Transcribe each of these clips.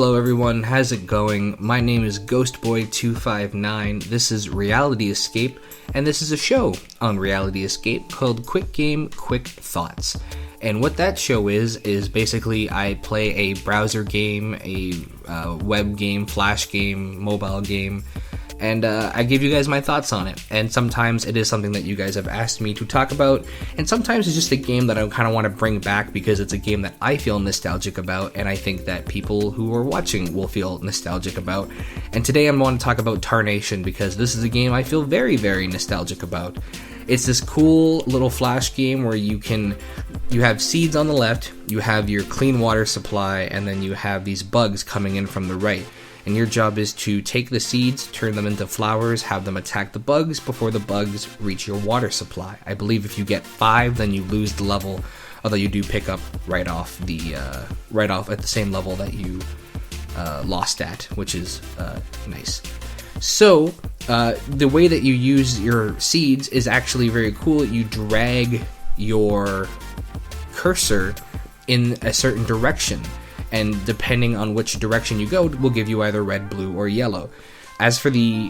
Hello everyone, how's it going? My name is Ghostboy259, this is Reality Escape, and this is a show on Reality Escape called Quick Game, Quick Thoughts. And what that show is basically I play a browser game, a web game, flash game, mobile game, and I give you guys my thoughts on it. And sometimes it is something that you guys have asked me to talk about, and sometimes it's just a game that I kind of want to bring back because it's a game that I feel nostalgic about, and I think that people who are watching will feel nostalgic about. And today I'm going to talk about Tarnation because this is a game I feel very, very nostalgic about. It's this cool little flash game where you have seeds on the left, you have your clean water supply, and then you have these bugs coming in from the right. And your job is to take the seeds, turn them into flowers, have them attack the bugs before the bugs reach your water supply. I believe if you get 5, then you lose the level, although you do pick up right off at the same level that you lost at, which is nice. So the way that you use your seeds is actually very cool. You drag your cursor in a certain direction, and depending on which direction you go, will give you either red, blue, or yellow. As for the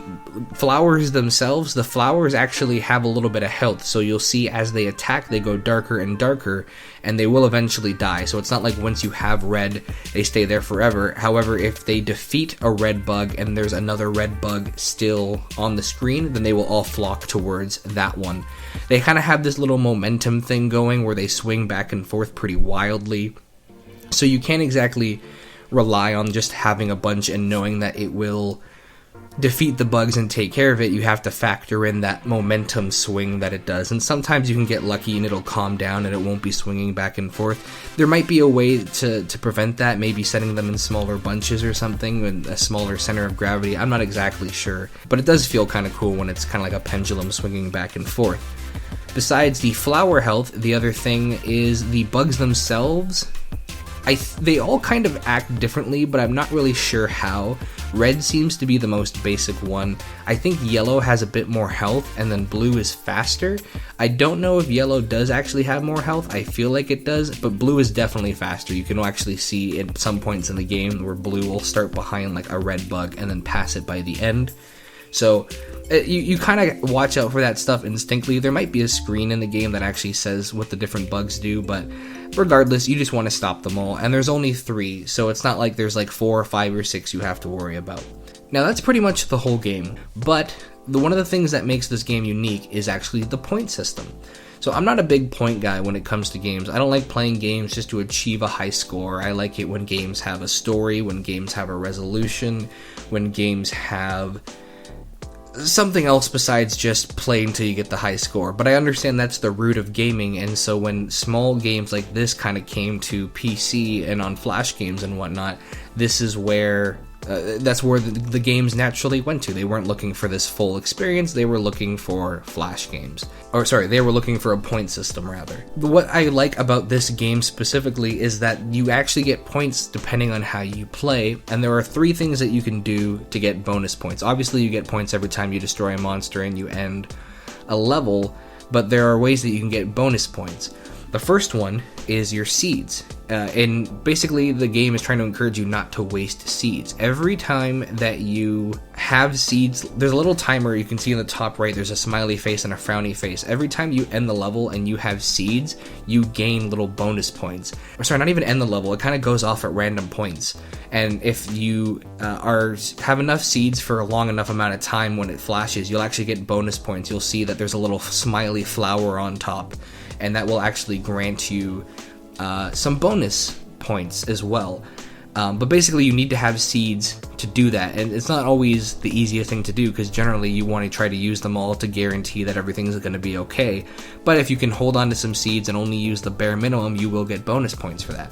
flowers themselves, the flowers actually have a little bit of health, so you'll see as they attack, they go darker and darker, and they will eventually die. So it's not like once you have red, they stay there forever. However, if they defeat a red bug and there's another red bug still on the screen, then they will all flock towards that one. They kind of have this little momentum thing going where they swing back and forth pretty wildly. So you can't exactly rely on just having a bunch and knowing that it will defeat the bugs and take care of it. You have to factor in that momentum swing that it does. And sometimes you can get lucky and it'll calm down and it won't be swinging back and forth. There might be a way to prevent that, maybe setting them in smaller bunches or something with a smaller center of gravity. I'm not exactly sure. But it does feel kind of cool when it's kind of like a pendulum swinging back and forth. Besides the flower health, the other thing is the bugs themselves. They all kind of act differently, but I'm not really sure how. Red seems to be the most basic one. I think yellow has a bit more health, and then blue is faster. I don't know if yellow does actually have more health. I feel like it does, but blue is definitely faster. You can actually see at some points in the game where blue will start behind like a red bug and then pass it by the end. So you kind of watch out for that stuff instinctively. There might be a screen in the game that actually says what the different bugs do, but regardless, you just want to stop them all. And there's only 3, so it's not like there's like 4 or 5 or 6 you have to worry about. Now that's pretty much the whole game, but one of the things that makes this game unique is actually the point system. So I'm not a big point guy when it comes to games. I don't like playing games just to achieve a high score. I like it when games have a story, when games have a resolution, when games have something else besides just play until you get the high score. But I understand that's the root of gaming, and so when small games like this kind of came to PC and on flash games and whatnot, this is where that's where the games naturally went to. They weren't looking for this full experience, they were looking for flash games. Or sorry, they were looking for a point system rather. What I like about this game specifically is that you actually get points depending on how you play, and there are 3 things that you can do to get bonus points. Obviously you get points every time you destroy a monster and you end a level, but there are ways that you can get bonus points. The first one is your seeds, and basically the game is trying to encourage you not to waste seeds. Every time that you have seeds, there's a little timer you can see in the top right, there's a smiley face and a frowny face. Every time you end the level and you have seeds, you gain little bonus points. Or sorry, not even end the level, it kind of goes off at random points. And if you have enough seeds for a long enough amount of time when it flashes, you'll actually get bonus points. You'll see that there's a little smiley flower on top, and that will actually grant you some bonus points as well. But basically you need to have seeds to do that, and it's not always the easiest thing to do because generally you want to try to use them all to guarantee that everything's going to be okay. But if you can hold on to some seeds and only use the bare minimum, you will get bonus points for that.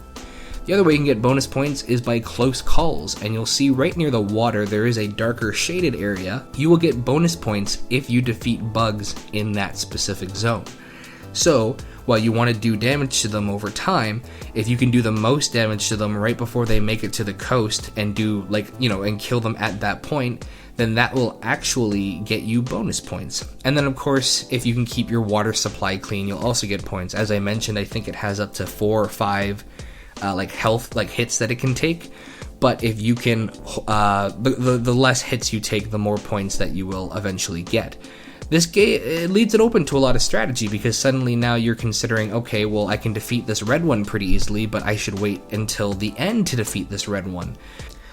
The other way you can get bonus points is by close calls, and you'll see right near the water there is a darker shaded area. You will get bonus points if you defeat bugs in that specific zone. So while you want to do damage to them over time, if you can do the most damage to them right before they make it to the coast and do and kill them at that point, then that will actually get you bonus points. And then of course, if you can keep your water supply clean, you'll also get points. As I mentioned, I think it has up to 4 or 5 health hits that it can take. but if you can, the less hits you take, the more points that you will eventually get. This game, it leaves it open to a lot of strategy, because suddenly now you're considering, okay, well, I can defeat this red one pretty easily, but I should wait until the end to defeat this red one.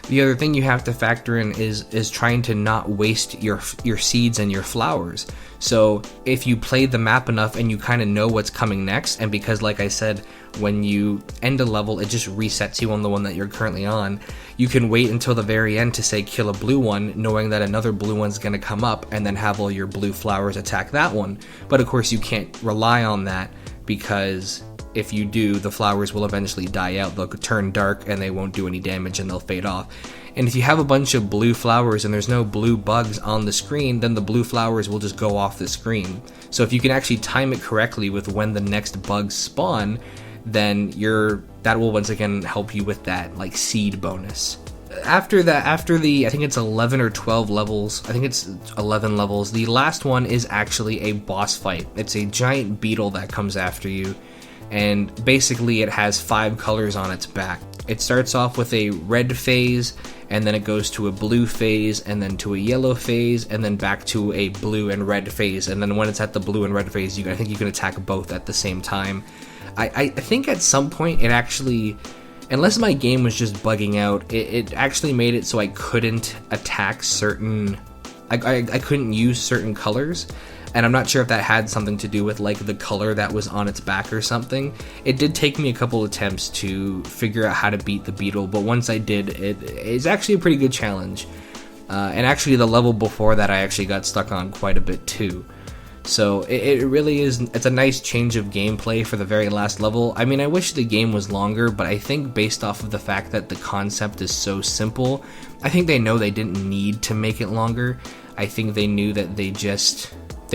The other thing you have to factor in is trying to not waste your seeds and your flowers. So if you play the map enough and you kind of know what's coming next, and because like I said, when you end a level, it just resets you on the one that you're currently on, you can wait until the very end to say kill a blue one, knowing that another blue one's going to come up, and then have all your blue flowers attack that one. But of course you can't rely on that, because if you do, the flowers will eventually die out. They'll turn dark and they won't do any damage and they'll fade off. And if you have a bunch of blue flowers and there's no blue bugs on the screen, then the blue flowers will just go off the screen. So if you can actually time it correctly with when the next bugs spawn, then that will once again help you with that like seed bonus. After the I think it's 11 or 12 levels, I think it's 11 levels, the last one is actually a boss fight. It's a giant beetle that comes after you, and basically it has 5 colors on its back. It starts off with a red phase, and then it goes to a blue phase, and then to a yellow phase, and then back to a blue and red phase. And then when it's at the blue and red phase, I think you can attack both at the same time. I think at some point it actually, unless my game was just bugging out, it actually made it so I couldn't attack certain, I couldn't use certain colors. And I'm not sure if that had something to do with like the color that was on its back or something. It did take me a couple attempts to figure out how to beat the beetle, but once I did, it's actually a pretty good challenge. And actually the level before that I actually got stuck on quite a bit too. So it really is, it's a nice change of gameplay for the very last level. I mean, I wish the game was longer, but I think based off of the fact that the concept is so simple, I think they know they didn't need to make it longer. I think they knew that they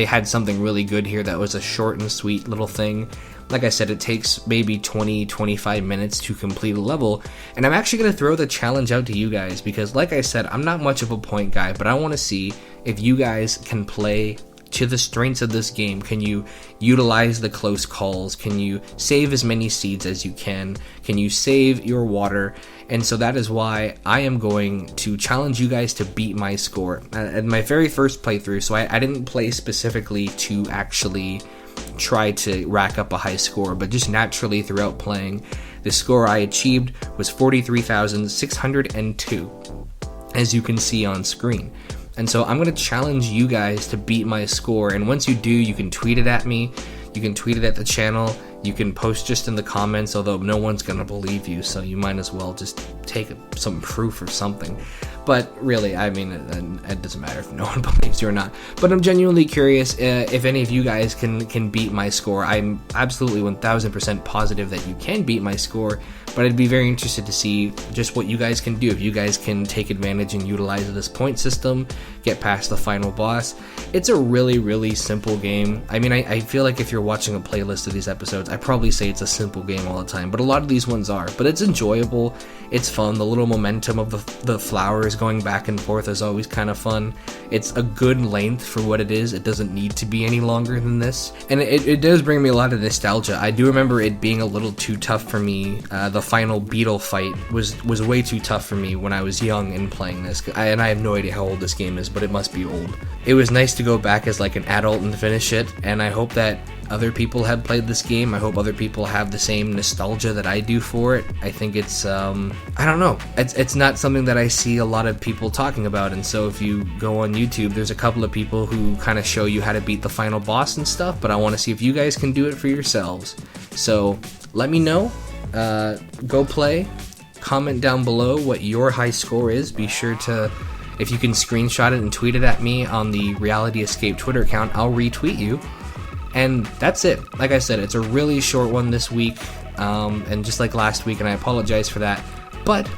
had something really good here that was a short and sweet little thing. Like I said, it takes maybe 20-25 minutes to complete a level, and I'm actually going to throw the challenge out to you guys, because like I said, I'm not much of a point guy, but I want to see if you guys can play to the strengths of this game. Can you utilize the close calls? Can you save as many seeds as you can? Can you save your water? And so that is why I am going to challenge you guys to beat my score. At my very first playthrough, so I didn't play specifically to actually try to rack up a high score, but just naturally throughout playing, the score I achieved was 43,602, as you can see on screen. And so I'm going to challenge you guys to beat my score, and once you do, you can tweet it at me, you can tweet it at the channel, you can post just in the comments, although no one's going to believe you, so you might as well just take some proof or something. But really, I mean, it doesn't matter if no one believes you or not. But I'm genuinely curious if any of you guys can beat my score. I'm absolutely 1000% positive that you can beat my score, but I'd be very interested to see just what you guys can do. If you guys can take advantage and utilize this point system, get past the final boss. It's a really, really simple game. I mean, I feel like if you're watching a playlist of these episodes, I probably say it's a simple game all the time, but a lot of these ones are. But it's enjoyable, it's fun, the little momentum of the flowers going back and forth is always kind of fun. It's a good length for what it is. It doesn't need to be any longer than this, and it does bring me a lot of nostalgia. I do remember it being a little too tough for me. The final beetle fight was way too tough for me when I was young and playing this, and I have no idea how old this game is, but it must be old. It was nice to go back as like an adult and finish it, and I hope that other people have played this game. I hope other people have the same nostalgia that I do for it. I think it's, I don't know, it's not something that I see a lot of people talking about, and so if you go on YouTube, there's a couple of people who kind of show you how to beat the final boss and stuff, but I want to see if you guys can do it for yourselves. So let me know, go play, comment down below what your high score is. Be sure to, if you can screenshot it and tweet it at me on the Reality Escape Twitter account, I'll retweet you. And that's it. Like I said, it's a really short one this week, and just like last week, and I apologize for that. But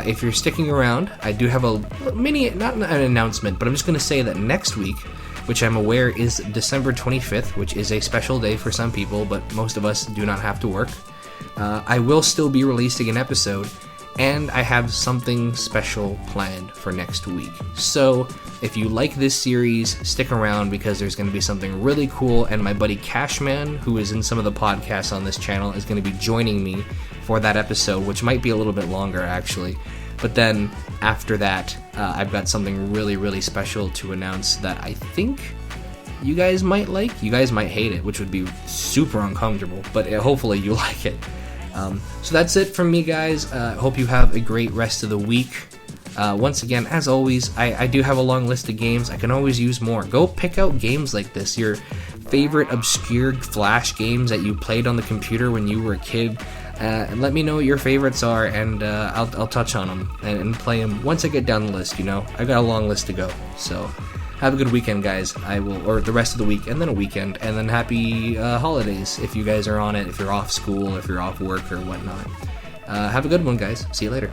if you're sticking around, I do have a mini, not an announcement, but I'm just going to say that next week, which I'm aware is December 25th, which is a special day for some people, but most of us do not have to work, I will still be releasing an episode, and I have something special planned for next week. So if you like this series, stick around, because there's going to be something really cool, and my buddy Cashman, who is in some of the podcasts on this channel, is going to be joining me for that episode, which might be a little bit longer actually. But then after that, I've got something really, really special to announce that I think you guys might like. You guys might hate it, which would be super uncomfortable, but hopefully you like it. So that's it from me, guys. Hope you have a great rest of the week. Once again, as always, I do have a long list of games. I can always use more. Go pick out games like this, your favorite obscure Flash games that you played on the computer when you were a kid. And let me know what your favorites are, and I'll touch on them and play them once I get down the list. I've got a long list to go. So have a good weekend, guys. Or the rest of the week, and then a weekend, and then happy holidays if you guys are on it, if you're off school, if you're off work or whatnot. Have a good one, guys. See you later.